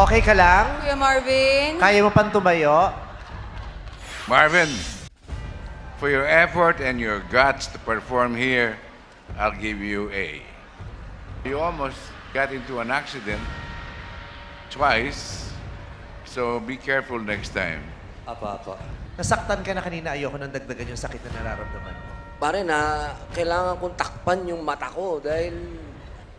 Okay ka lang? Kuya Marvin. Kaya mo pang tumayo? Marvin, for your effort and your guts to perform here, I'll give you A. You almost got into an accident twice, so be careful next time. Apa. Nasaktan ka na kanina, ayoko nang dagdagan yung sakit na nararamdaman mo. Pare na, kailangan kong takpan yung mata ko dahil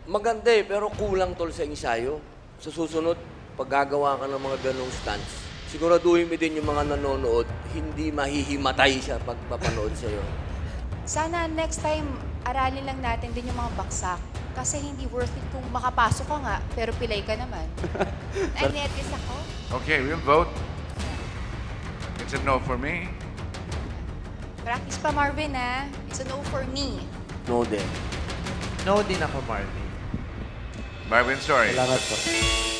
maganda pero kulang tol sa ensayo. Sa susunod, pag gagawa ka ng mga ganong stunts, siguraduhin mo din yung mga nanonood, hindi mahihimatay siya pag mapanood sa'yo. Sana next time, aralin lang natin din yung mga baksak. Kasi hindi worth it kung makapasok ka nga, pero pilay ka naman. Nainetis ako. Okay, we'll vote. It's a no for me. Practice pa, Marvin, ha? It's a no for me. No din. No din ako, Marvin. Marvin, sorry. Salamat po.